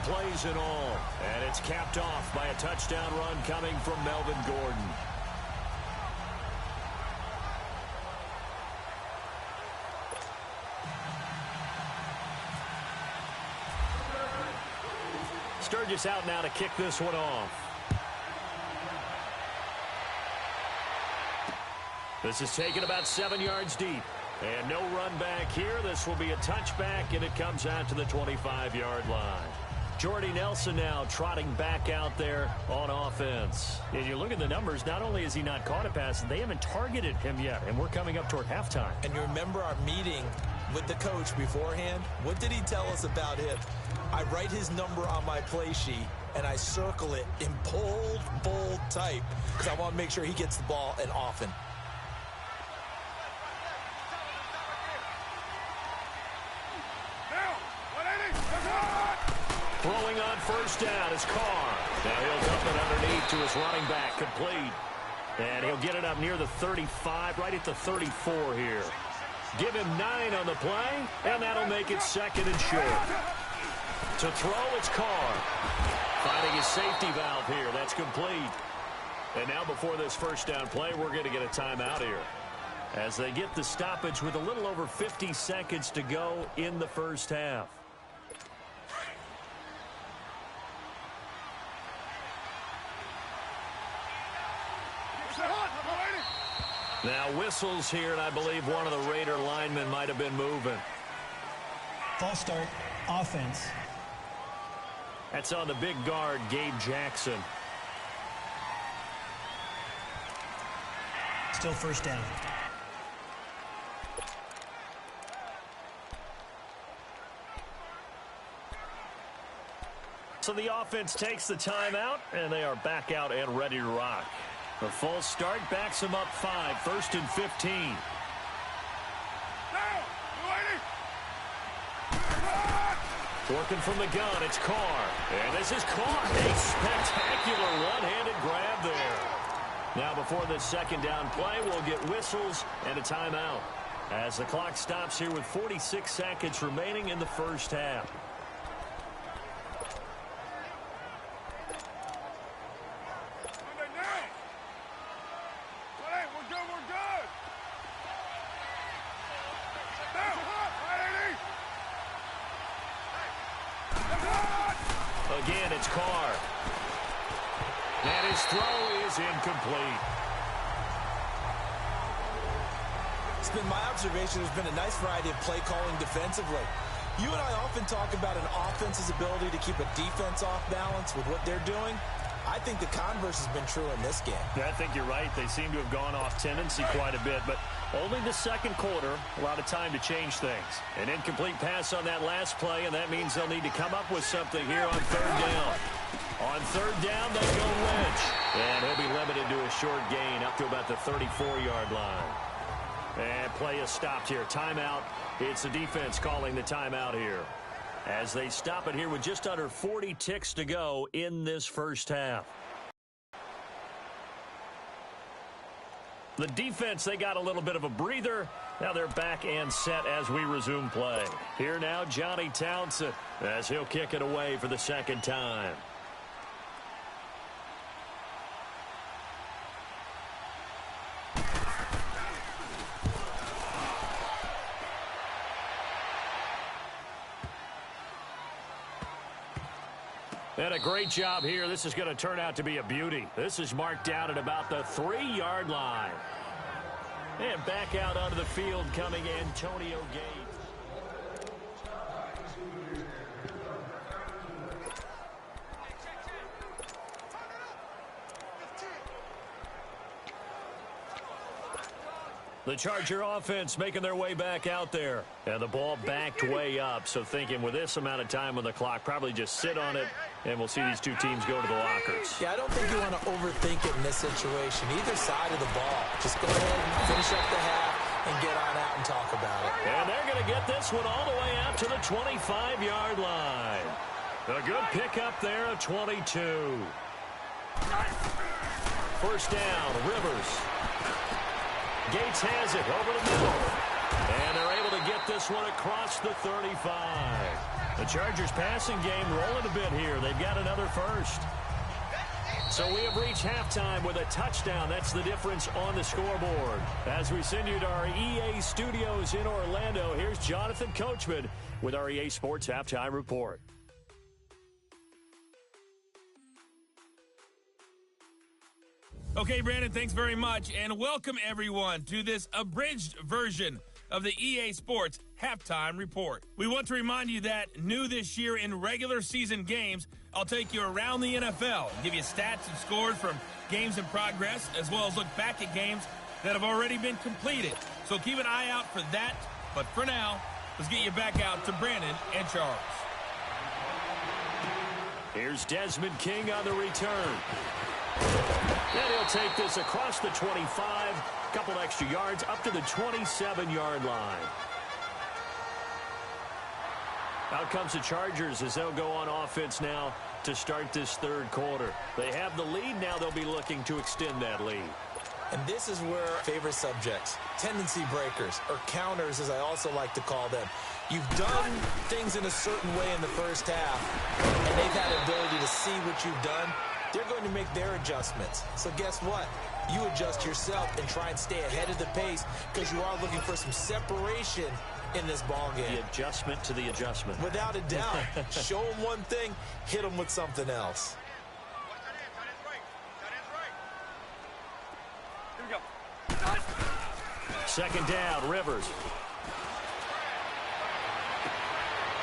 plays in all. And it's capped off by a touchdown run coming from Melvin Gordon. Sturgis out now to kick this one off. This is taken about 7 yards deep. And no run back here. This will be a touchback, and it comes out to the 25-yard line. Jordy Nelson now trotting back out there on offense. And you look at the numbers, not only has he not caught a pass, they haven't targeted him yet, and we're coming up toward halftime. And you remember our meeting with the coach beforehand? What did he tell us about him? I write his number on my play sheet, and I circle it in bold type because I want to make sure he gets the ball and often. Throwing on first down is Carr. Now he'll dump it underneath to his running back, complete. And he'll get it up near the 35, right at the 34 here. Give him 9 on the play, and that'll make it second and short. To throw, it's Carr. Finding his safety valve here. That's complete. And now before this first down play, we're going to get a timeout here, as they get the stoppage with a little over 50 seconds to go in the first half. Now whistles here, and I believe one of the Raider linemen might have been moving. False start, offense. That's on the big guard, Gabe Jackson. Still first down. So the offense takes the timeout, and they are back out and ready to rock. The false start backs them up 5, 1st and 15. Working from the gun, it's Carr. And this is Carr. A spectacular one-handed grab there. Now before this second down play, we'll get whistles and a timeout, as the clock stops here with 46 seconds remaining in the first half. Again, it's Carr. And his throw is incomplete. It's been my observation there's been a nice variety of play calling defensively. You and I often talk about an offense's ability to keep a defense off balance with what they're doing. I think the converse has been true in this game. Yeah, I think you're right. They seem to have gone off tendency quite a bit, but only the second quarter, a lot of time to change things. An incomplete pass on that last play, and that means they'll need to come up with something here on third down. On third down, they go Lynch. And he'll be limited to a short gain up to about the 34-yard line. And play is stopped here. Timeout. It's the defense calling the timeout here, as they stop it here with just under 40 ticks to go in this first half. The defense, they got a little bit of a breather. Now they're back and set as we resume play. Here now, Johnny Townsend, as he'll kick it away for the second time. And a great job here. This is going to turn out to be a beauty. This is marked down at about the 3-yard line. And back out onto the field coming Antonio Gates. The Charger offense making their way back out there. And the ball backed way up. So thinking with this amount of time on the clock, probably just sit on it, and we'll see these two teams go to the lockers. Yeah, I don't think you want to overthink it in this situation. Either side of the ball. Just go ahead and finish up the half and get on out and talk about it. And they're going to get this one all the way out to the 25-yard line. A good pickup there of 22. First down, Rivers. Gates has it over the middle. And they're able to get this one across the 35. The Chargers passing game rolling a bit here. They've got another first. So we have reached halftime with a touchdown. That's the difference on the scoreboard. As we send you to our EA studios in Orlando, here's Jonathan Coachman with our EA Sports Halftime Report. Okay, Brandon, thanks very much, and welcome everyone to this abridged version of the EA Sports Halftime Report. We want to remind you that new this year in regular season games, I'll take you around the NFL, give you stats and scores from games in progress, as well as look back at games that have already been completed. So keep an eye out for that, but for now, let's get you back out to Brandon and Charles. Here's Desmond King on the return. And he'll take this across the 25, a couple extra yards, up to the 27-yard line. Out comes the Chargers as they'll go on offense now to start this third quarter. They have the lead now. They'll be looking to extend that lead. And this is where favorite subjects, tendency breakers, or counters as I also like to call them. You've done things in a certain way in the first half, and they've had the ability to see what you've done. They're going to make their adjustments. So guess what? You adjust yourself and try and stay ahead of the pace because you are looking for some separation in this ball game. The adjustment to the adjustment. Without a doubt. Show them one thing, hit them with something else. Here we go. Second down, Rivers.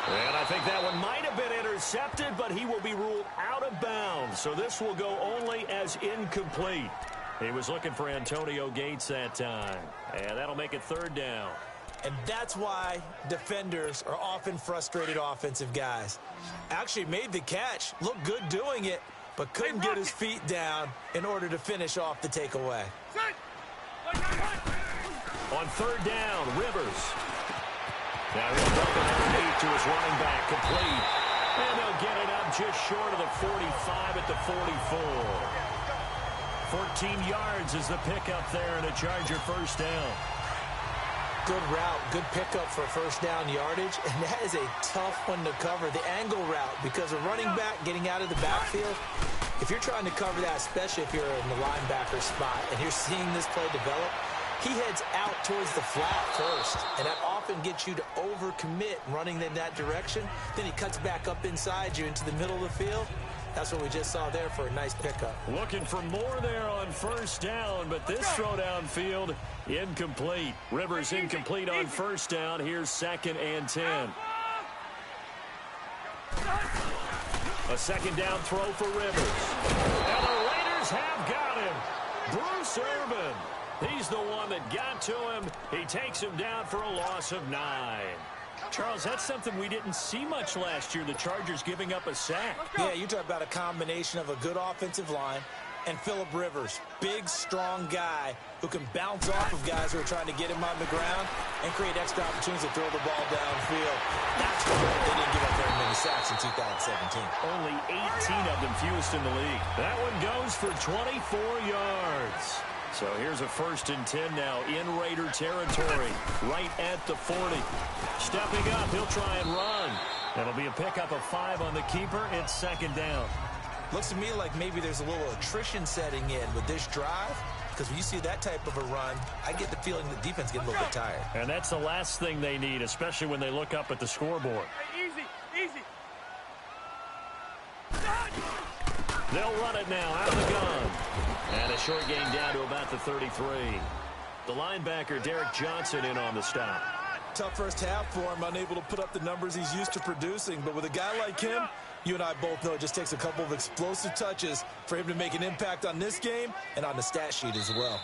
And I think that one might have been intercepted, but he will be ruled out of bounds. So this will go only as incomplete. He was looking for Antonio Gates that time. And that'll make it third down. And that's why defenders are often frustrated offensive guys. Actually made the catch, looked good doing it, but couldn't get his feet down in order to finish off the takeaway. On third down, Rivers. Now he'll dump it underneath to his running back, complete. And they'll get it up just short of the 45 at the 44. 14 yards is the pickup there and a Charger first down. Good route, good pickup for first down yardage, and that is a tough one to cover, the angle route, because a running back getting out of the backfield, if you're trying to cover that, especially if you're in the linebacker spot and you're seeing this play develop, he heads out towards the flat first, and that often gets you to overcommit running in that direction. Then he cuts back up inside you into the middle of the field. That's what we just saw there for a nice pickup. Looking for more there on first down, but this throw downfield incomplete. Rivers incomplete on first down. Here's 2nd and 10. A second down throw for Rivers. And the Raiders have got him. Bruce Irvin. He's the one that got to him. He takes him down for a loss of 9. Charles, that's something we didn't see much last year, the Chargers giving up a sack. Yeah, you talk about a combination of a good offensive line and Phillip Rivers, big, strong guy who can bounce off of guys who are trying to get him on the ground and create extra opportunities to throw the ball downfield. That's why they didn't give up very many sacks in 2017. Only 18 of them fewest in the league. That one goes for 24 yards. So here's a 1st and 10 now in Raider territory, right at the 40. Stepping up, he'll try and run. That'll be a pickup of 5 on the keeper. It's 2nd down. Looks to me like maybe there's a little attrition setting in with this drive, because when you see that type of a run, I get the feeling the defense gets a little bit tired. And that's the last thing they need, especially when they look up at the scoreboard. Hey, easy, easy. They'll run it now out of the gun. And a short gain down to about the 33. The linebacker, Derek Johnson, in on the stop. Tough first half for him, unable to put up the numbers he's used to producing. But with a guy like him, you and I both know it just takes a couple of explosive touches for him to make an impact on this game and on the stat sheet as well.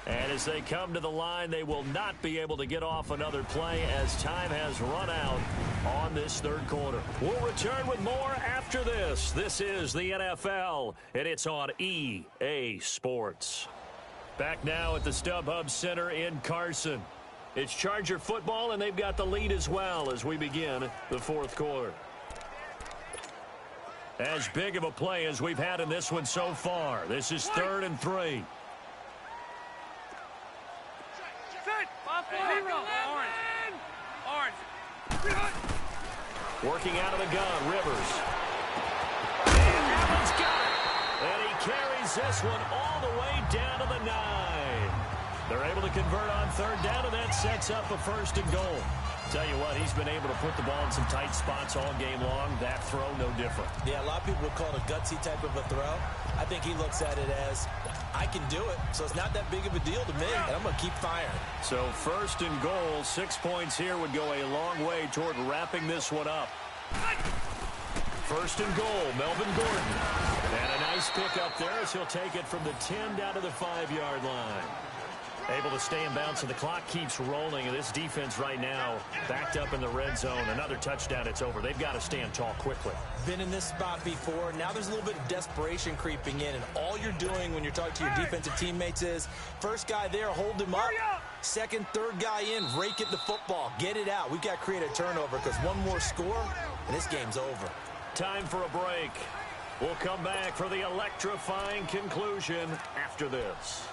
And as they come to the line, they will not be able to get off another play as time has run out on this third quarter. We'll return with more after this. This is the NFL, and it's on EA Sports. Back now at the StubHub Center in Carson. It's Charger football, and they've got the lead as well as we begin the fourth quarter. As big of a play as we've had in this one so far. This is 3rd and 3. Set. 5-4. Working out of the gun, Rivers. And Evans got it. And he carries this one all the way down to the 9. They're able to convert on third down, and that sets up a 1st and goal. Tell you what, he's been able to put the ball in some tight spots all game long. That throw, no different. Yeah, a lot of people would call it a gutsy type of a throw. I think he looks at it as, I can do it, so it's not that big of a deal to me, and I'm going to keep firing. So 1st and goal, 6 points here would go a long way toward wrapping this one up. 1st and goal, Melvin Gordon. And a nice pick up there as he'll take it from the 10 down to the 5-yard line. Able to stay in bounds, and the clock keeps rolling. And this defense right now backed up in the red zone. Another touchdown, it's over. They've got to stand tall quickly. Been in this spot before. Now there's a little bit of desperation creeping in, and all you're doing when you're talking to your defensive teammates is, first guy there, hold him up. Second, third guy in, rake it the football. Get it out. We've got to create a turnover because one more score, and this game's over. Time for a break. We'll come back for the electrifying conclusion after this.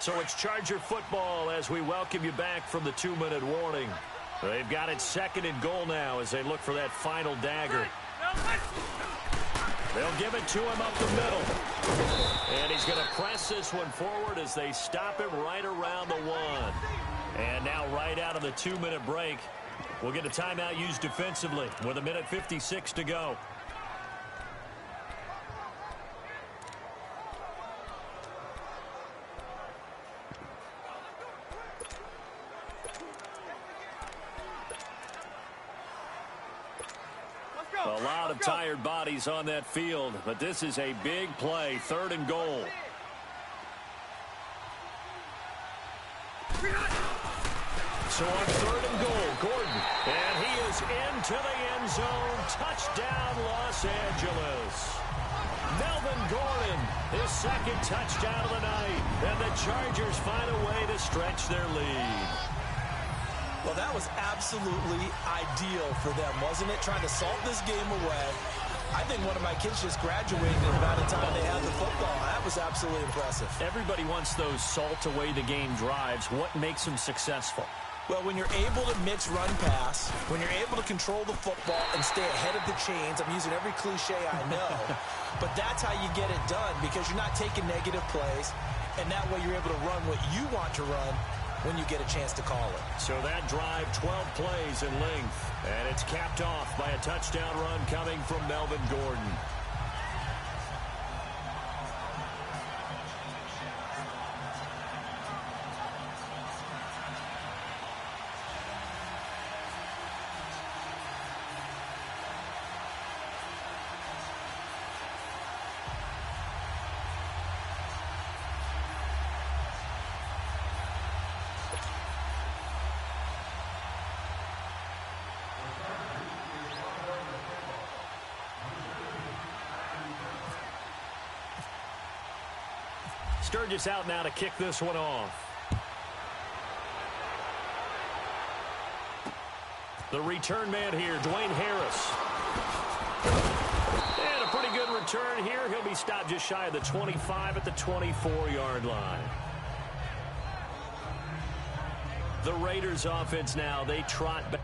So it's Charger football as we welcome you back from the 2-minute warning. They've got it 2nd and goal now as they look for that final dagger. They'll give it to him up the middle. And he's going to press this one forward as they stop him right around the 1. And now right out of the 2-minute break, we'll get a timeout used defensively with 1:56 to go. A lot of tired bodies on that field, but this is a big play, 3rd and goal. So on 3rd and goal, Gordon, and he is into the end zone. Touchdown, Los Angeles. Melvin Gordon, his 2nd touchdown of the night, and the Chargers find a way to stretch their lead. Well, that was absolutely ideal for them, wasn't it? Trying to salt this game away. I think one of my kids just graduated by the time they had the football. That was absolutely impressive. Everybody wants those salt away the game drives. What makes them successful? Well, when you're able to mix run-pass, when you're able to control the football and stay ahead of the chains, I'm using every cliche I know, but that's how you get it done because you're not taking negative plays, and that way you're able to run what you want to run when you get a chance to call it. So that drive, 12 plays in length, and it's capped off by a touchdown run coming from Melvin Gordon. Sturgis out now to kick this one off. The return man here, Dwayne Harris. And a pretty good return here. He'll be stopped just shy of the 25 at the 24-yard line. The Raiders offense now, they trot back.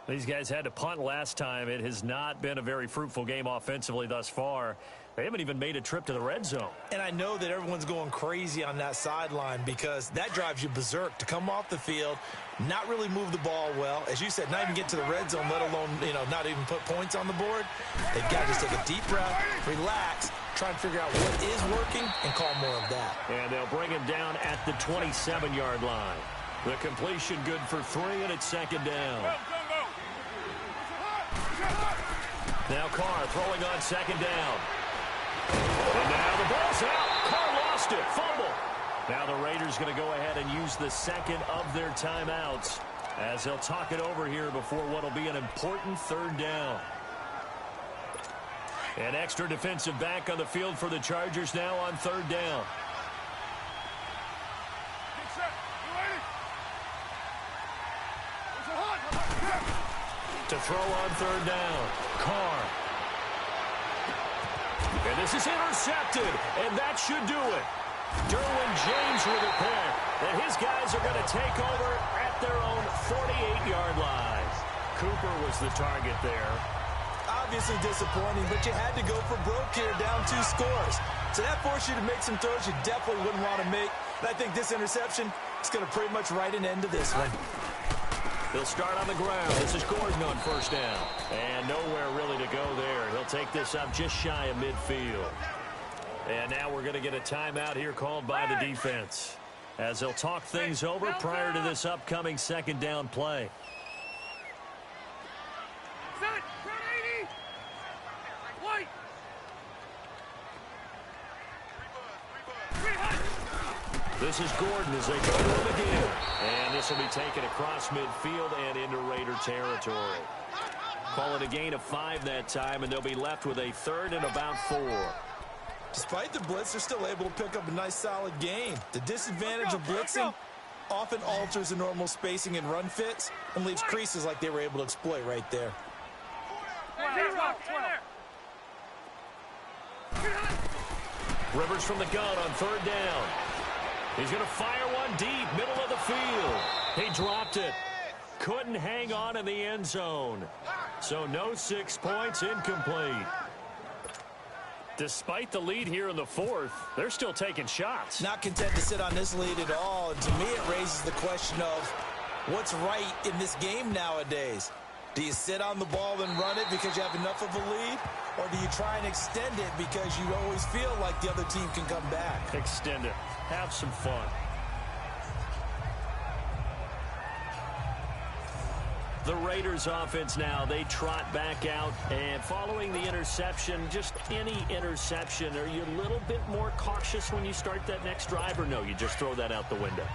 These guys had to punt last time. It has not been a very fruitful game offensively thus far. They haven't even made a trip to the red zone. And I know that everyone's going crazy on that sideline because that drives you berserk to come off the field, not really move the ball well. As you said, not even get to the red zone, let alone, not even put points on the board. They've got to just take a deep breath, relax, try and figure out what is working, and call more of that. And they'll bring him down at the 27-yard line. The completion good for 3, and it's second down. Now Carr throwing on second down. And now the ball's out. Carr lost it. Fumble. Now the Raiders going to go ahead and use the second of their timeouts as they'll talk it over here before what will be an important third down. An extra defensive back on the field for the Chargers now on third down. To throw on third down. Carr. And this is intercepted, and that should do it. Derwin James with a pick. And his guys are going to take over at their own 48-yard line. Cooper was the target there. Obviously disappointing, but you had to go for broke here, down 2 scores. So that forced you to make some throws you definitely wouldn't want to make. And I think this interception is going to pretty much write an end to this one. They'll start on the ground. This is Gordon on first down. And nowhere really to go there. He'll take this up just shy of midfield. And now we're going to get a timeout here called by the defense as they'll talk things over prior to this upcoming second down play. This is Gordon as they go to him again. And this will be taken across midfield and into Raider territory. Call it a gain of 5 that time, and they'll be left with a third and about 4. Despite the blitz, they're still able to pick up a nice, solid gain. The disadvantage of blitzing often alters the normal spacing and run fits and leaves creases like they were able to exploit right there. Rivers from the gun on third down. He's going to fire one deep, middle of the field. He dropped it. Couldn't hang on in the end zone. So no 6 points, incomplete. Despite the lead here in the fourth, they're still taking shots. Not content to sit on this lead at all. And to me, it raises the question of what's right in this game nowadays. Do you sit on the ball and run it because you have enough of a lead? Or do you try and extend it because you always feel like the other team can come back? Extend it. Have some fun. The Raiders offense now, they trot back out, and following the interception, just any interception, are you a little bit more cautious when you start that next drive, or no, you just throw that out the window?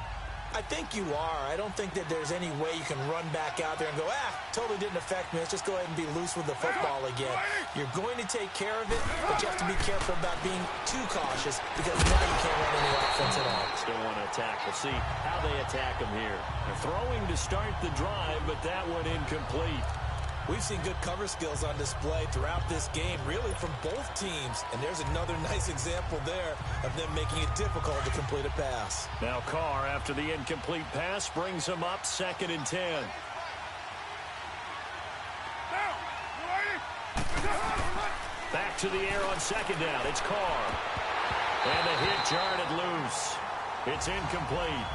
I think you are. I don't think that there's any way you can run back out there and go, totally didn't affect me. Let's just go ahead and be loose with the football again. You're going to take care of it, but you have to be careful about being too cautious because now you can't run any offense at all. Still want to attack. We'll see how they attack them here. They're throwing to start the drive, but that one incomplete. We've seen good cover skills on display throughout this game, really from both teams. And there's another nice example there of them making it difficult to complete a pass. Now Carr, after the incomplete pass, brings him up 2nd and 10. Back to the air on second down. It's Carr. And the hit jarred it loose. It's incomplete.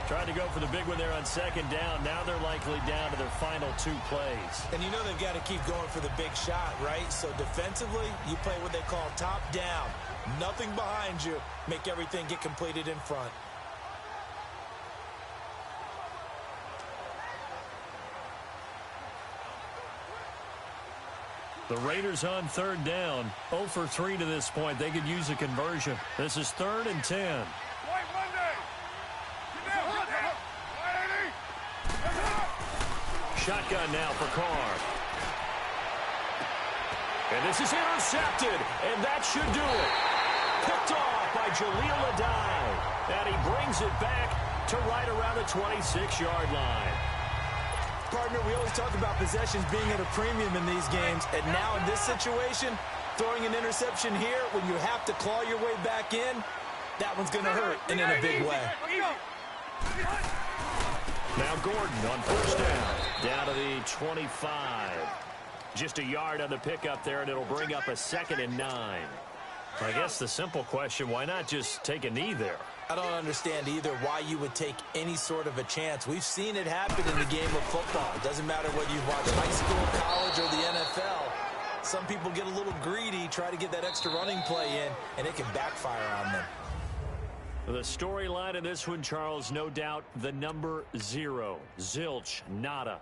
Tried to go for the big one there on second down. Now they're likely down to their final 2 plays. And you know they've got to keep going for the big shot, right? So defensively, you play what they call top down. Nothing behind you. Make everything get completed in front. The Raiders on third down. 0 for 3 to this point. They could use a conversion. This is 3rd and 10. Shotgun now for Carr. And this is intercepted, and that should do it. Picked off by Jaleel Adai. And he brings it back to right around the 26-yard line. Partner, we always talk about possessions being at a premium in these games, and now in this situation, throwing an interception here when you have to claw your way back in, that one's going to hurt, and in a big way. Now Gordon on first down to the 25. Just a yard on the pickup there, and it'll bring up a 2nd and 9. I guess the simple question, why not just take a knee there? I don't understand either why you would take any sort of a chance. We've seen it happen in the game of football. It doesn't matter whether you've watched high school, college, or the NFL. Some people get a little greedy, try to get that extra running play in, and it can backfire on them. The storyline in this one, Charles, no doubt the number 0. Zilch, nada.